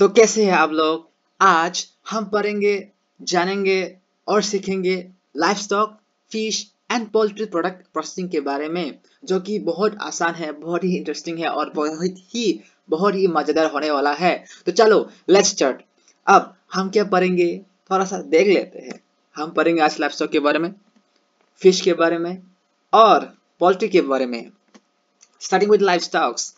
तो कैसे हैं आप लोग। आज हम पढ़ेंगे, जानेंगे और सीखेंगे livestock, fish and poultry product processing के बारे में, जो कि बहुत आसान है, बहुत ही इंटरेस्टिंग है और बहुत ही मजेदार होने वाला है। तो चलो लेट्स स्टार्ट। अब हम क्या पढ़ेंगे, थोड़ा सा देख लेते हैं। हम पढ़ेंगे आज लाइवस्टॉक के बारे में, फिश के बारे में और पोल्ट्री के बारे में। Starting with livestocks.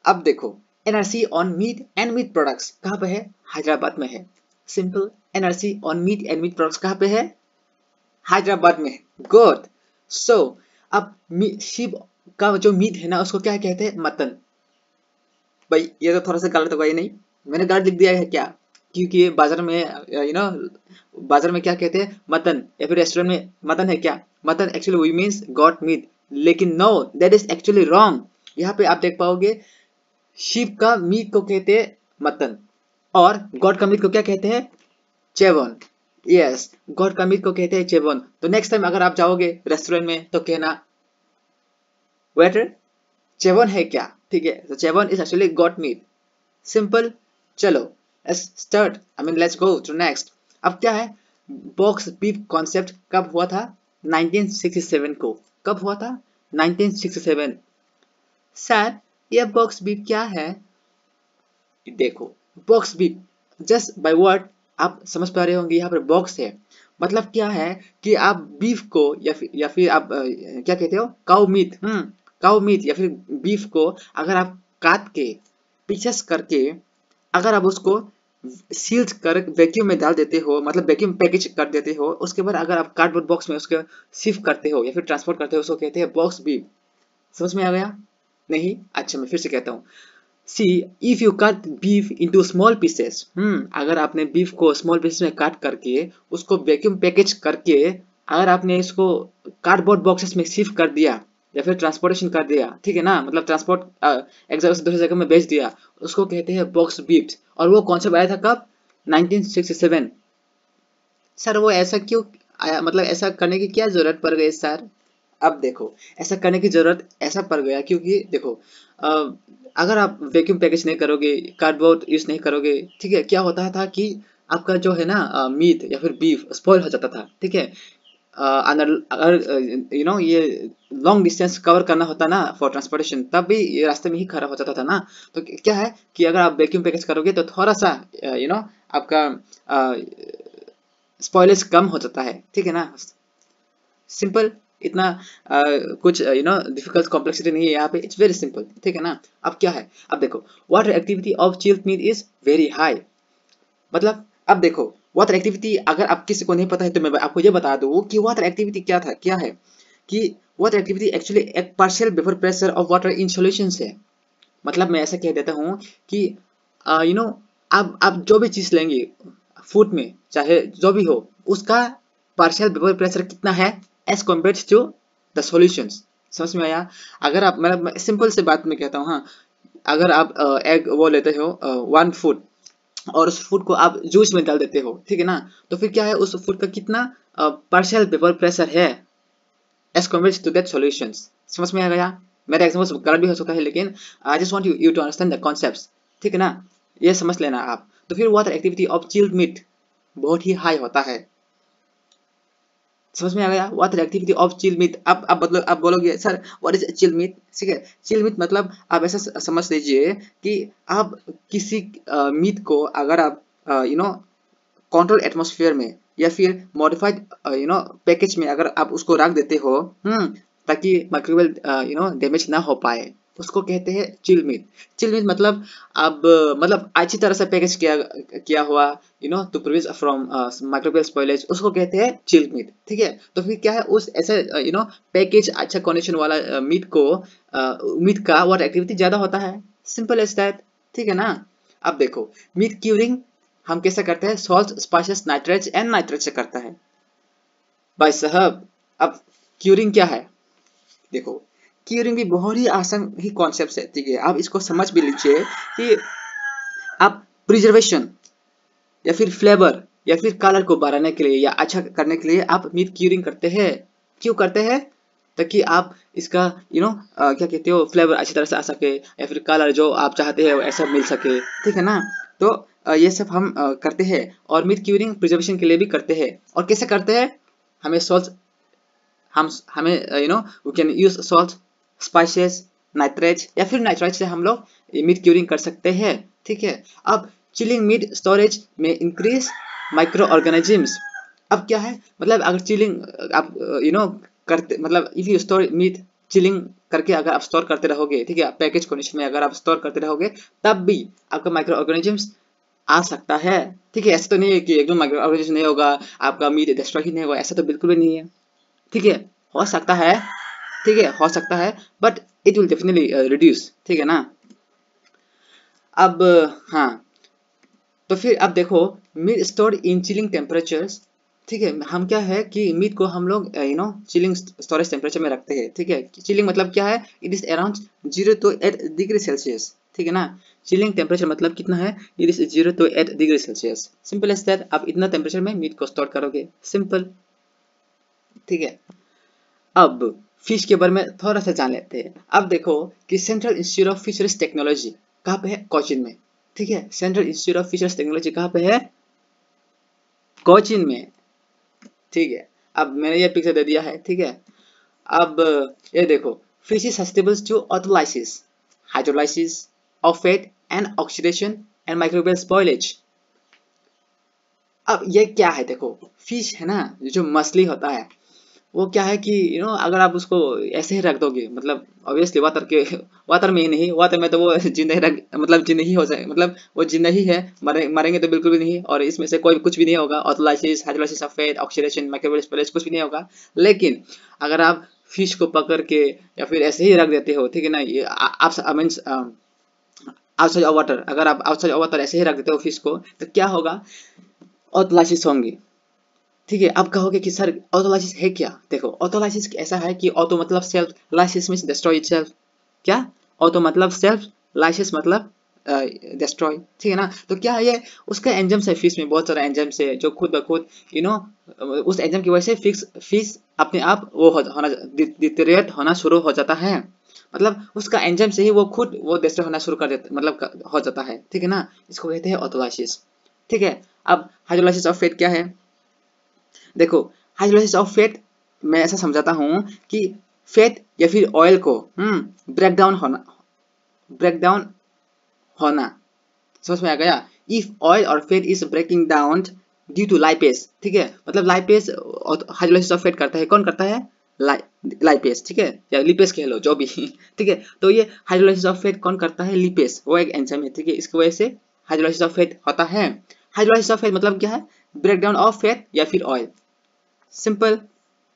अब देखो, NRC on meat and meat products कहाँ पे है? हैदराबाद में है। Simple. NRC on meat and meat products कहाँ पे है? हैदराबाद में है। गुड। सो अब शिप का जो मीट है ना, उसको क्या कहते हैं? मटन। भाई ये तो थोड़ा सा गलत होगा, ये नहीं मैंने गलत लिख दिया है क्या? क्योंकि ये बाजार में बाजार में क्या कहते हैं? मटन। या फिर रेस्टोरेंट में मटन है क्या? Mutton actually we means goat meat. लेकिन no, that is actually wrong. यहाँ पे आप देख पाओगे, शीप का मीट को कहते हैं मटन और गॉड का मीट को क्या कहते हैं? चेवन। यस, गॉड का मीट को कहते हैं चेवन। तो नेक्स्ट टाइम अगर आप जाओगे रेस्टोरेंट में तो कहना, वेटर चेवन है क्या? ठीक है, तो chevon is actually goat meat. Simple. चलो let's start, let's go to next. अब क्या है? बॉक्स बीफ कॉन्सेप्ट कब हुआ था? 1967 को। कब हुआ था? 1967। सर ये बॉक्स बीफ क्या है? देखो, box beef just by word आप समझ पा रहे होंगे। यहाँ पर बॉक्स है मतलब क्या है कि आप बीफ को या फिर आप क्या कहते हो, काउ मीट। काउ मीट या फिर बीफ को अगर आप काट के पीसेस करके अगर आप उसको सील्ड कर वैक्यूम में डाल देते हो, मतलब वैक्यूम पैकेज कर देते हो, उसके बाद अगर आप कार्डबोर्ड बॉक्स में उसको शिफ्ट करते हो या फिर ट्रांसपोर्ट करते हो, उसको कहते हैं बॉक्स बीफ। समझ में आ गया? नहीं? अच्छा, मैं फिर से कहता हूँ। See, if you cut beef into small pieces, अगर आपने बीफ को स्मॉल पीसेस में काट करके उसको वैक्यूम पैकेज करके अगर आपने इसको कार्डबोर्ड बॉक्सेस में शिफ्ट कर दिया या फिर ट्रांसपोर्टेशन कर दिया, ठीक है ना, मतलब ट्रांसपोर्ट एक जगह से दूसरी जगह में भेज दिया, उसको कहते हैं बॉक्स बीफ। और वो कॉन्सेप्ट आया था कब? 1967। सर वो ऐसा क्यों आया, मतलब ऐसा करने की क्या जरूरत पड़ गई सर? अब देखो, ऐसा करने की जरूरत ऐसा पड़ गया क्योंकि देखो, अ, अगर आप वैक्यूम पैकेज नहीं करोगे, कार्डबोर्ड यूज नहीं करोगे, ठीक है, क्या होता था कि आपका जो है ना मीट या फिर बीफ स्पॉइल हो जाता था। ठीक है, अगर ये लॉन्ग डिस्टेंस कवर करना होता ना फॉर ट्रांसपोर्टेशन, तब भी ये रास्ते में ही खराब हो जाता था ना। तो क्या है कि अगर आप वैक्यूम पैकेज करोगे तो थोड़ा सा आपका स्पॉइलेज कम हो जाता है। ठीक है ना? सिंपल। इतना कुछ डिफिकल्ट कॉम्प्लेक्सिटी नहीं है यहाँ पे, इट्स वेरी सिंपल। ठीक है ना? अब क्या है? अब देखो, water activity of chilled meat is very high. मतलब अब देखो, वाटर एक्टिविटी अगर आप किसी को नहीं पता है तो मैं आपको ये बता दूं कि वाटर एक्टिविटी क्या था, क्या है कि वाटर एक्टिविटी एक्चुअली एक partial vapour pressure of water in solution है। मतलब मैं ऐसा कह देता हूँ कि यू नो आप जो भी चीज लेंगे फूड में, चाहे जो भी हो, उसका पार्शियल वेपर प्रेशर कितना है as compare to the solutions. समझ में आया? अगर आप, मतलब सिंपल से बात में कहता हूँ, हाँ, अगर आप एग वो लेते हो 1 फूड और उस फूड को आप जूस में डाल देते हो, ठीक है ना, तो फिर क्या है, उस फूड का कितना पार्शियल वेपर प्रेशर है as compare to that solutions. समझ में आ गया? मेरा एग्जांपल गलत भी हो सकता है, लेकिन I just want you to understand the concepts. ठीक है ना? ये समझ लेना आप। तो फिर water activity of chilled meat बहुत ही हाई होता है। समझ में आ गया? Water activity of chill meat. अब मतलब आप बोलोगे sir what is chill meat? ठीक है, चिल मीट मतलब आप ऐसा समझ लीजिए कि आप किसी मीट को अगर आप कंट्रोल एटमॉस्फेयर में या फिर मॉडिफाइड पैकेज में अगर आप उसको रख देते हो, ताकि माइक्रोवेल डैमेज ना हो पाए, उसको कहते हैं चिल मीट। चिल मीट मतलब अब मतलब अच्छी तरह से पैकेज किया किया हुआ, to prevent from microbial spoilage, उसको कहते हैं चिल मीट। ठीक है, तो फिर क्या है, उस ऐसे पैकेज अच्छा कंडीशन वाला मीट को मीट का वाटर एक्टिविटी ज्यादा होता है। Simple as that. ठीक है ना? अब देखो, मीट क्यूरिंग हम कैसे करते हैं? Salt, spices, nitrates and nitrate से करता है भाई साहब। अब क्यूरिंग क्या है? देखो, क्यूरिंग भी बहुत ही आसान ही कॉन्सेप्ट है। ठीक है, आप इसको समझ भी लीजिए कि आप प्रिजर्वेशन या फिर फ्लेवर या फिर कलर को बढ़ाने के लिए या अच्छा करने के लिए आप मीट क्यूरिंग करते हैं। क्यों करते हैं? ताकि आप इसका क्या कहते हो, फ्लेवर अच्छी तरह से आ सके या फिर कलर जो आप चाहते हैं ऐसा मिल सके। ठीक है ना? तो ये सब हम करते हैं और मीट क्यूरिंग प्रिजर्वेशन के लिए भी करते हैं। और कैसे करते हैं? हमें सॉल्ट हमें we can use salt, spices, nitrate या फिर नाइट्राइट से हम लोग मीट क्यूरिंग कर सकते हैं। ठीक है। अब चिलिंग मीट स्टोरेज में इंक्रीज माइक्रो ऑर्गेनिजम्स। अब क्या है, मतलब अगर चिलिंग आप करते, मतलब if you store meat chilling करके अगर आप स्टोर करते रहोगे, ठीक है, पैकेज कंडीशन में अगर आप स्टोर करते रहोगे, तब भी आपका माइक्रो ऑर्गेनिजम्स आ सकता है। ठीक है। ऐसा तो नहीं है कि एकदम माइक्रो ऑर्गेनिजम नहीं होगा, आपका मीट डिस्ट्रॉय ही नहीं होगा, ऐसा तो बिल्कुल भी नहीं है। ठीक है। हो सकता है, ठीक है, हो सकता है, but it will definitely reduce. ठीक है ना। अब हाँ, तो फिर अब देखो, meat stored in chilling temperatures. ठीक है। हम क्या है कि मीट को हम लोग चिलिंग स्टोरेज टेम्परेचर में रखते हैं। ठीक है। चिलिंग मतलब क्या है? It is around 0 to 8 degree Celsius. ठीक है ना। चिलिंग टेम्परेचर मतलब कितना है? It is 0 to 8 degree Celsius. Simple as that. आप इतना टेम्परेचर में मीट को स्टोर करोगे, सिंपल। ठीक है। अब फिश के बारे में थोड़ा सा जान लेते हैं। अब देखो कि central institute of fisheries technology कहाँ पे है? कोचीन में। ठीक है। Central institute of fisheries technology कहाँ पे है? कोचीन में। ठीक है। अब मैंने ये पिक्चर दे दिया है। ठीक है। अब ये देखो, fish is susceptible to autolysis, hydrolysis of fat and oxidation and microbial spoilage. अब ये क्या है? देखो, फिश है ना, जो मछली होता है, वो क्या है कि अगर आप उसको ऐसे ही रख दोगे, मतलब ऑब्वियसली वाटर में ही नहीं, वाटर में तो वो जिंदा ही रख, मतलब जिंदा ही हो जाए, मतलब वो जिंदा ही है, मरेंगे तो बिल्कुल भी नहीं, और इसमें से कोई कुछ भी नहीं होगा, autolysis, hydrolysis of fat, oxidation, microbial spoilage, कुछ भी नहीं होगा। लेकिन अगर आप फिश को पकड़ के या फिर ऐसे ही रख देते हो, ठीक है ना, ये आप मीन्स आउटसाइड ऑफ वाटर, अगर आप आउटसाइड ऑफ वाटर ऐसे ही रख देते हो फिश को, तो क्या होगा? ऑटोलाइसिस होंगी। ठीक है। आप कहोगे कि सर ऑटोलाइसिस है क्या? देखो, ऑटोलाइसिस ऐसा है कि ऑटो मतलब self, lysis means destroy itself. क्या? ऑटो मतलब सेल्फ, लाइसिस मतलब डिस्ट्रॉय। ठीक है ना। तो क्या है ये? उसका एंजाइम्स है, फिश में बहुत सारा एंजाइम्स है जो खुद ब खुद उस एंजाइम की वजह से फिश अपने आप वो होना डिटेरियोरेट होना शुरू हो जाता है। मतलब उसका एंजाइम से ही वो खुद वो डिस्ट्रॉय होना शुरू कर देता, मतलब हो जाता है। ठीक है ना। इसको कहते हैं ऑटोलाइसिस। ठीक है। अब हाइड्रोलाइसिस ऑफ फैट क्या है? देखो, हाइड्रोलाइसिस ऑफ फैट मैं ऐसा समझाता हूँ कि फैट या फिर ऑयल को ब्रेक डाउन होना। समझ में आ गया? इफ ऑयल और fat is breaking down due to lipase. ठीक है। मतलब लाइपेज हाइड्रोलाइसिस ऑफ फैट करता है। कौन करता है? लाइपेज। ठीक है, या लिपेज कह लो, जो भी। ठीक है। तो ये हाइड्रोलाइसिस ऑफ फैट कौन करता है? लिपेज, वो एक एंजाइम है। ठीक है। इसकी वजह से हाइड्रोलाइसिस ऑफ फैट होता है। हाइड्रोलाइसिस ऑफ फैट मतलब क्या है? ब्रेकडाउन ऑफ फैट या फिर ऑयल, सिंपल।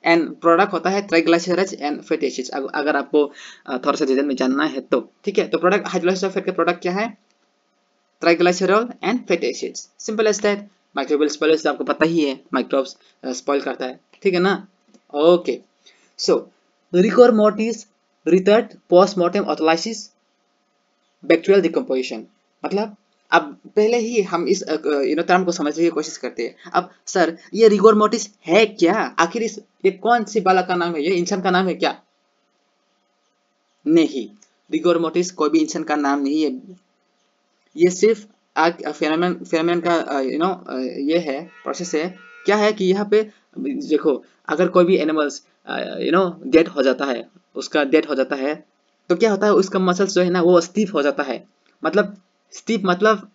एंड प्रोडक्ट होता है ट्राइग्लिसराइड्स एंड फैटी एसिड्स, अगर आपको थोड़ा सा डिटेल में जानना है तो। ठीक है। तो प्रोडक्ट हाइड्रोलाइसिस ऑफ फैट के प्रोडक्ट क्या है? Triglycerol and fatty acids, simple as that. Microbial spoilage आपको पता ही है, माइक्रोब्स स्पॉइल करता है। ठीक है ना। Okay. So rigor mortis, retard postmortem autolysis, bacterial decomposition. मतलब अब पहले ही हम इस टर्म को समझने की कोशिश करते हैं। अब सर ये रिगोर मोर्टिस है क्या? आखिर ये कौन सी बाला का नाम है? ये इंसान का नाम है क्या? नहीं, रिगोर मोर्टिस कोई भी इंसान का नाम नहीं है। ये सिर्फ फेनोमेन का ये है, प्रोसेस है। क्या है कि यहाँ पे देखो, अगर कोई भी एनिमल्स डेड हो जाता है, उसका डेड हो जाता है, तो क्या होता है? उसका मसल्स जो है ना, वो स्टीफ हो जाता है। मतलब स्टीफ मतलब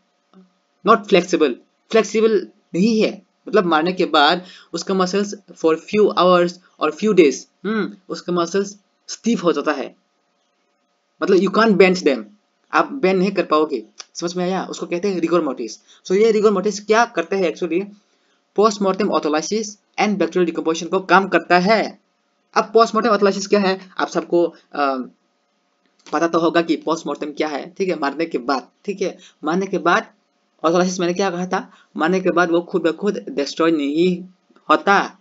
नॉट फ्लेक्सिबल, फ्लेक्सिबल नहीं है। मतलब मारने के बाद उसका मसल्स फॉर फ्यू आवर्स और फ्यू डेज उसका मसल्स स्टीफ हो जाता है। मतलब यू कांट बेंच देम, आप बेंड नहीं कर पाओगे। समझ में आया? उसको कहते हैं रिगोर मोर्टिस। सो ये रिगोर मोर्टिस क्या करते हैं? Actually postmortem autolysis and bacterial decomposition को काम करता है। अब पोस्टमार्टम ऑटोलाइसिस क्या है? आप सबको पता तो होगा कि पोस्टमार्टम क्या है। ठीक है। मारने के बाद, ठीक है, मारने के बाद ऑटोलाइसिस मैंने क्या कहा था? मारने के बाद वो खुद ब खुद डिस्ट्रॉय नहीं होता,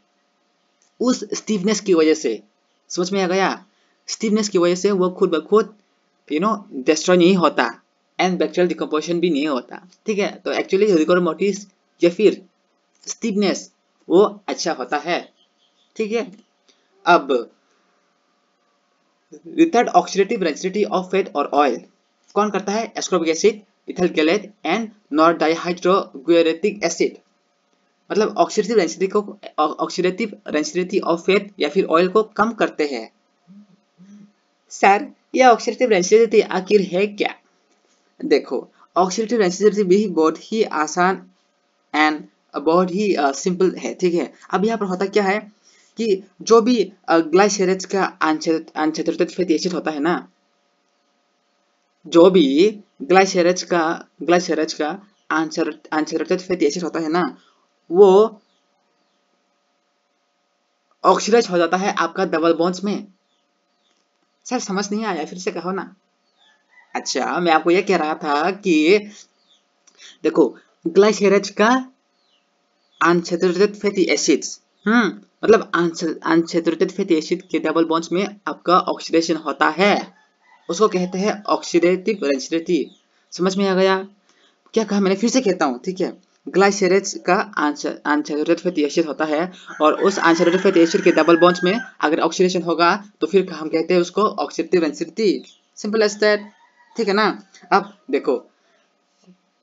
उस स्टीफनेस की वजह से। समझ में आ गया? स्टीफनेस की वजह से वो खुद ब खुद डिस्ट्रॉय नहीं होता, एंड बैक्टीरियल डिकम्पोजिशन भी नहीं होता। ठीक है। तो एक्चुअली रिगोर मोर्टिस या फिर स्टीफनेस वो अच्छा होता है। ठीक है। अब retard oxidative rancidity of fat और ऑयल कौन करता है? Ascorbic acid, ethyl gallate and non dihydrochloric acid. मतलब ऑक्सीडेटिव रेंसिडिटी ऑफ फेट या फिर ऑयल को कम करते हैं। सर यह ऑक्सीडेटिव रेंसिडिटी आखिर है क्या? देखो, ऑक्सीडेटिव रेंसिडिटी भी बहुत ही आसान एंड बहुत ही सिंपल है, ठीक है। अब यहाँ पर होता क्या है कि जो भी ग्लाइसरेट का अनसैचुरेटेड फैटी एसिड होता है ना, जो भी ग्लाइसरेट का अनसैचुरेटेड फैटी एसिड होता है ना, वो ऑक्सीडाइज हो जाता है आपका डबल बॉन्ड्स में। सर समझ नहीं आया, फिर से कहो ना। अच्छा, मैं आपको यह कह रहा था कि देखो, ग्लाइसरेट का अनसैचुरेटेड फैटी एसिड्स मतलब अनसैचुरेटेड फैटी एसिड के डबल बॉन्ड्स में आपका ऑक्सीडेशन होता है, उसको कहते हैं ऑक्सीडेटिव रेंसिडिटी। समझ में आ गया? क्या कहा मैंने? फिर से कहता हूँ, ठीक है। ग्लाइसरेट का अनसैचुरेटेड फैटी एसिड होता है और उस अनसैचुरेटेड फैटी एसिड के डबल बॉन्ड्स में अगर ऑक्सीडेशन होगा तो फिर हम कहते हैं उसको oxidative rancidity. Simple as that, ठीक है ना। अब देखो,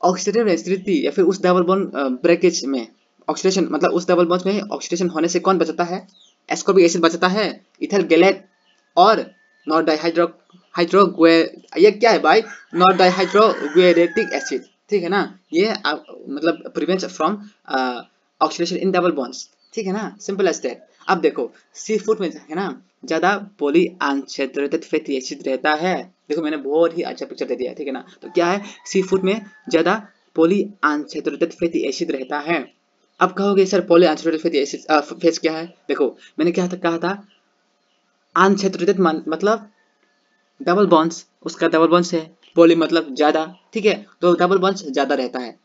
ऑक्सीडेटिव रेंसिडिटी या फिर उस डबल बॉन्ड ब्रेकेज में ऑक्सीडेशन, मतलब उस डबल बॉन्ड में ऑक्सीडेशन होने से कौन बचता है? एस्कॉर्बिक एसिड बचता है, इथाइल गैलेट और नॉन ये क्या है भाई? नॉन डाइहाइड्रोक्लोरिक एसिड, ठीक है ना। ये मतलब prevents from oxidation in double bonds, ठीक है ना। Simple as that. अब देखो, सी फूड में है ना ज्यादा पॉली अनसैचुरेटेड फैटी एसिड रहता है। देखो मैंने बहुत ही अच्छा पिक्चर दे दिया, ठीक है ना। तो क्या है, सी फूड में ज्यादा पॉली अनसैचुरेटेड फैटी एसिड रहता है। अब कहोगे sir poly unsaturated fatty acid face क्या है? देखो मैंने क्या कहा था, अनसैचुरेटेड मतलब डबल बॉन्ड्स, उसका डबल बॉन्ड्स है, पॉली मतलब ज्यादा, ठीक है। तो डबल बॉन्ड्स ज्यादा रहता है,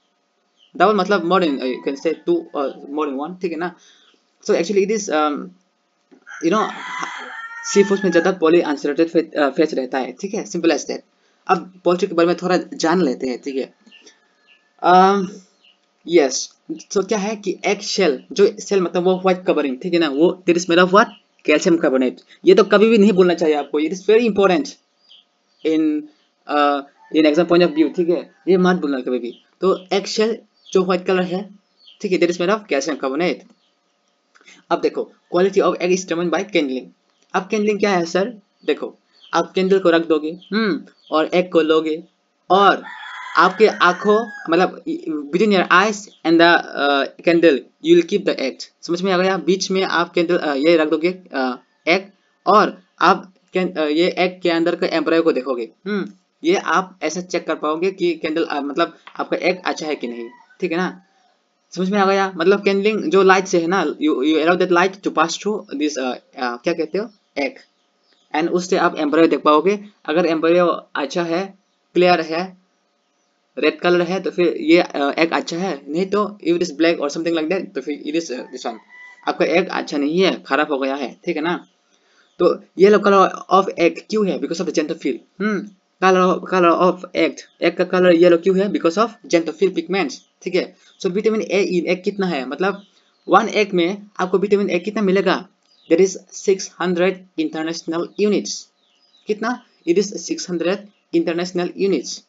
डबल मतलब more than, you can say two more than one, ठीक है ना। So actually it is you know sea food में ज्यादा पॉली अनसैचुरेटेड फैट रहता है, ठीक है। Simple as that. अब पोल्ट्री के बारे में थोड़ा जान लेते हैं, ठीक है। यस, तो क्या है कि एग शेल, जो सेल मतलब वो व्हाइट कवरिंग, ठीक है ना, वो it is made of what? Calcium carbonate. ये तो कभी भी नहीं भूलना चाहिए आपको, it is very important in in exam point of view, ठीक है। ये मत भूलना कभी भी। तो एग शेल जो व्हाइट कलर है, ठीक है, that is made of calcium carbonate. अब देखो, quality of egg is determined by कैंडलिंग। अब कैंडलिंग क्या है सर? देखो, आप कैंडल को रख दोगे और एग को लोगे और आपके आंखों मतलब between your eyes and the candle you will keep the egg. समझ में आ गया? बीच में आप कैंडल ये रख दोगे एग और आप ये एग के अंदर का एम्ब्रॉय को देखोगे। ये आप ऐसा चेक कर पाओगे कि कैंडल मतलब आपका एग अच्छा है कि नहीं, ठीक है ना। समझ में आ गया? मतलब कैंडलिंग जो लाइट से है ना, you allow that light to pass through this क्या कहते हो, एग, एंड उससे आप एम्ब्रॉय देख पाओगे। अगर एम्ब्रॉय अच्छा है, क्लियर है, रेड कलर है तो फिर ये एग अच्छा है, नहीं तो इफ इट इज ब्लैक और समथिंग लाइक दैट तो फिर इट इज दिस वन, आपका एग अच्छा नहीं है, खराब हो गया है, ठीक है ना। तो येलो कलर ऑफ एग क्यों है? Because of the xanthophyll. Colour of egg का कलर येलो क्यों है? बिकॉज ऑफ जेंटोफिल पिगमेंट्स, ठीक है। So vitamin A in egg कितना है? मतलब वन एग में आपको विटामिन ए कितना मिलेगा? That is 600 international units. कितना? It is 600 international units.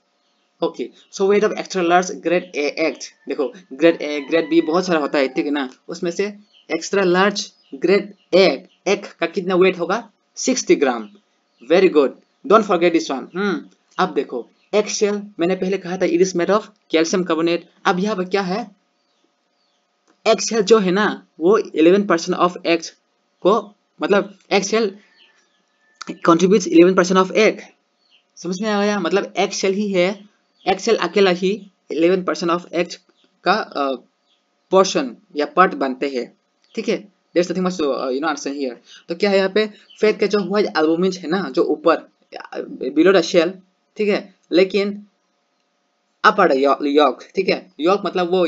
Okay, so weight of extra large grade A egg. देखो, ग्रेड ए ग्रेड बी बहुत सारा होता है, ठीक है ना। उसमें से एक्स्ट्रा लार्ज ग्रेड एग का कितना वेट होगा? 60 gram. Very good, don't forget this one. अब देखो, एग शेल मैंने पहले कहा था it is made of calcium carbonate. अब यहाँ पर क्या है, एग शेल जो है ना वो 11% ऑफ एग्स को, मतलब egg shell contributes 11% of egg. समझ में आ गया? मतलब एग शेल ही है, एग शेल अकेला ही 11% ऑफ एग का पोर्शन या पार्ट बनते हैं, ठीक है। There nothing much answer here. तो क्या है यहाँ पे, फैट का जो व्हाइट एल्बुमिन है ना, जो ऊपर बिलो द शेल, ठीक है, लेकिन अपर यॉक, ठीक है। यॉक मतलब वो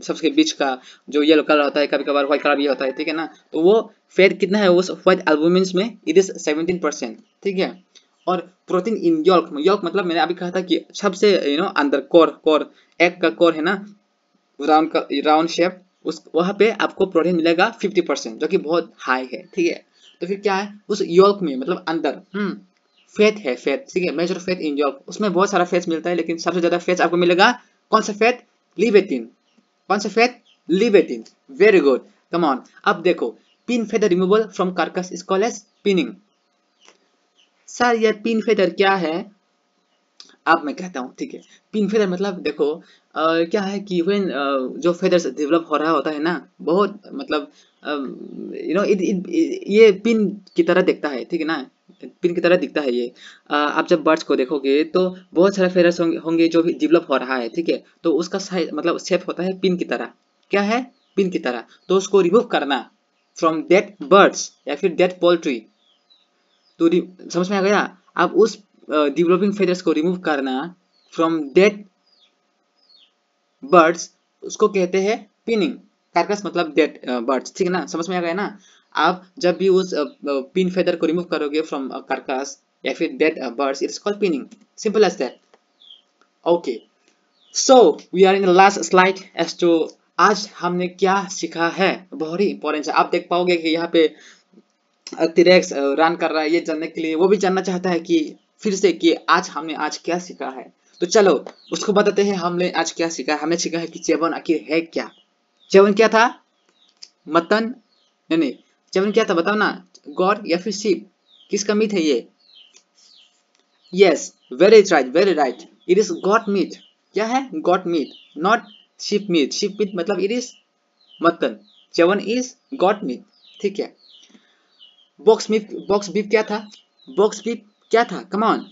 सबसे बीच का जो येलो कलर होता है, कभी कभार व्हाइट कलर भी होता है, ठीक है ना। तो वो फैट कितना है उस व्हाइट एल्बुमिन में? इट इज 17%, ठीक है। और प्रोटीन इन यॉक, यॉक मतलब मैंने अभी कहा था कि सबसे अंदर कोर एग का कोर है ना, राउंड शेप, उस वहां पे आपको प्रोटीन मिलेगा 50%, जो कि बहुत हाई है, ठीक है। तो फिर क्या है उस यॉक में, मतलब अंदर फेथ है, फेथ, ठीक है, मेजर फेथ इन जॉब, उसमें बहुत सारा फेथ मिलता है, लेकिन सबसे ज्यादा फेथ आपको मिलेगा कौन सा फेथ? लिबेटिन। कौन सा फेथ? लिबेटिन। Very good, come on. अब देखो, pin feather removal from carcass is called as pinning. Sir ये पिन फेदर क्या है? अब मैं कहता हूँ, ठीक है। पिन फेदर मतलब देखो, क्या है कि व्हेन जो फेदर्स डेवलप हो रहा होता है ना, बहुत मतलब ये पिन की तरह दिखता है, ठीक है ना, पिन की तरह दिखता है ये। आप जब बर्ड्स को देखोगे तो बहुत सारे फेदर्स होंगे जो भी डेवलप हो रहा है, ठीक है, तो उसका साइज मतलब शेप होता है पिन की तरह। क्या है? पिन की तरह। तो उसको रिमूव करना फ्रॉम डेड बर्ड्स या फिर डेड पोल्ट्री, तो समझ में आ गया? आप उस डेवलपिंग फेदर्स को रिमूव करना फ्रॉम डेड बर्ड्स, उसको कहते हैं पिनिंग। कार्कस मतलब डेड बर्ड्स, ठीक है ना, समझ में आ गया ना? आप जब भी उस पिन फेदर को रिमूव करोगे फ्रॉम कार्कस या फिर dead birds, it's called pinning. Simple as that. Okay, so we are in the last slide as to आज हमने क्या सीखा है। बहुत ही इंपॉर्टेंट है। आप देख पाओगे कि यहाँ पे टिरेक्स रन कर रहा है, ये जानने के लिए वो भी जानना चाहता है कि फिर से कि हमने आज क्या सीखा है। तो चलो उसको बताते हैं हमने आज क्या सीखा है। हमने सीखा है कि च्यवन आखिर है क्या। च्यवन क्या था? मटन? नहीं नहीं, च्यवन क्या था बताओ ना? गॉड या फिर शिप? किसका मीट है ये? Yes, very right, very right, it is goat meat. क्या है? Goat meat, not sheep meat. Sheep meat मतलब it is mutton, chevon is goat meat, ठीक है। बॉक्स बीफ, बॉक्स बीफ क्या था? बॉक्स बीफ क्या था? Come on.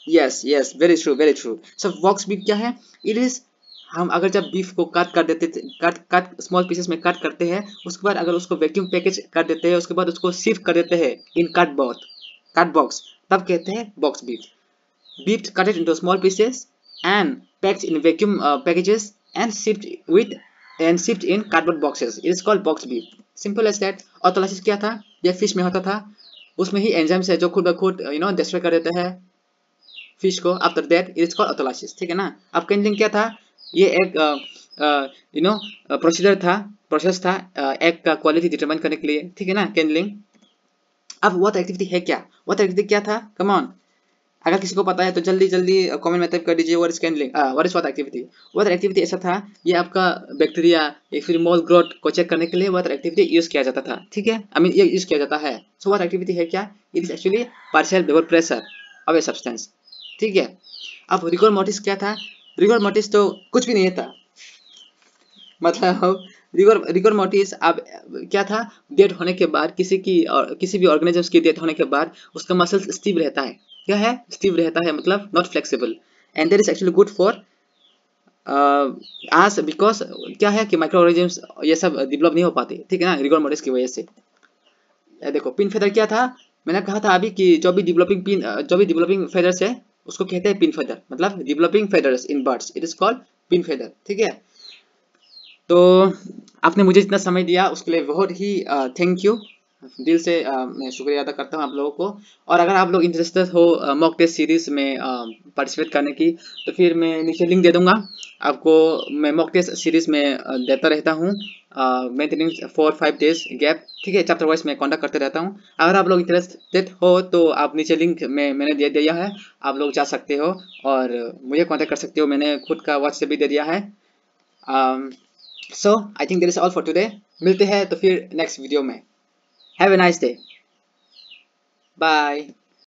Yes yes, very true, very true. सब बॉक्स बीफ क्या है? इट इज, हम अगर जब बीफ को काट कर देते थे, काट काट स्मॉल पीसेस में काट करते हैं, उसके बाद अगर उसको वैक्यूम पैकेज कर देते हैं, उसके बाद उसको शिफ्ट कर देते हैं इन कार्ड बॉक्स, तब कहते हैं box beef. Beef cut it into small pieces and packed in vacuum packages and shipped in cardboard boxes. It is called box beef. Simple as that. Autolysis क्या था? ये फिश में होता था। उसमें ही एंजाइम्स है जो खुद ब खुद डिस्ट्रॉय कर देते हैं फिश को। After that it is called autolysis, ठीक है ना। अब कैंडलिंग क्या था? ये एक प्रोसीजर था, प्रोसेस था एग का क्वालिटी डिटरमाइन करने के लिए, ठीक है ना, कैंडलिंग। अब वॉट एक्टिविटी है क्या? वॉट एक्टिविटी क्या था? कम ऑन, अगर किसी को पता है तो जल्दी जल्दी कमेंट में टाइप कर दीजिए। What is कैंडलिंग, what is what activity? What activity ऐसा था, ये आपका बैक्टीरिया या फिर मोल ग्रोथ को चेक करने के लिए व्हाट एक्टिविटी यूज किया जाता था, ठीक है, आई मीन ये यूज किया जाता है। सो व्हाट एक्टिविटी है क्या? It is actually partial vapour pressure of a substance, ठीक है। अब रिगोर मोर्टिस क्या था? रिगोर मोर्टिस तो कुछ भी नहीं था, मतलब रिगोर मोर्टिस अब क्या था? डेथ होने के बाद किसी की और किसी भी ऑर्गेनिजम्स की डेथ होने के बाद उसका मसल्स स्टीव रहता है। क्या है? स्टीव रहता है, मतलब not flexible, and that is actually good for आज, बिकॉज क्या है कि माइक्रो ऑर्गेनिजम्स ये सब डेवलप नहीं हो पाते, ठीक है ना, रिगोर मोर्टिस की वजह से। देखो पिन फेदर क्या था? मैंने कहा था अभी कि जो भी डेवलपिंग फेदर्स है उसको कहते हैं पिन फेदर, मतलब developing feathers in birds, it is called pin feather, ठीक है। तो आपने मुझे इतना समय दिया उसके लिए बहुत ही थैंक यू, दिल से मैं शुक्रिया अदा करता हूँ आप लोगों को। और अगर आप लोग इंटरेस्टेड हो मॉक टेस्ट सीरीज में पार्टिसिपेट करने की, तो फिर मैं नीचे लिंक दे दूंगा आपको। मैं मॉक टेस्ट सीरीज में देता रहता हूँ मेंटेनिंग 4-5 डेज गैप, ठीक है, चैप्टर वाइज मैं कॉन्टैक्ट करते रहता हूँ। अगर आप लोग इंटरेस्टेड हो तो आप नीचे लिंक में मैंने दे दिया है, आप लोग जा सकते हो और मुझे कॉन्टैक्ट कर सकते हो। मैंने खुद का व्हाट्सएप भी दे दिया है। So I think that is all for today. मिलते हैं तो फिर नेक्स्ट वीडियो में। Have a nice day, bye.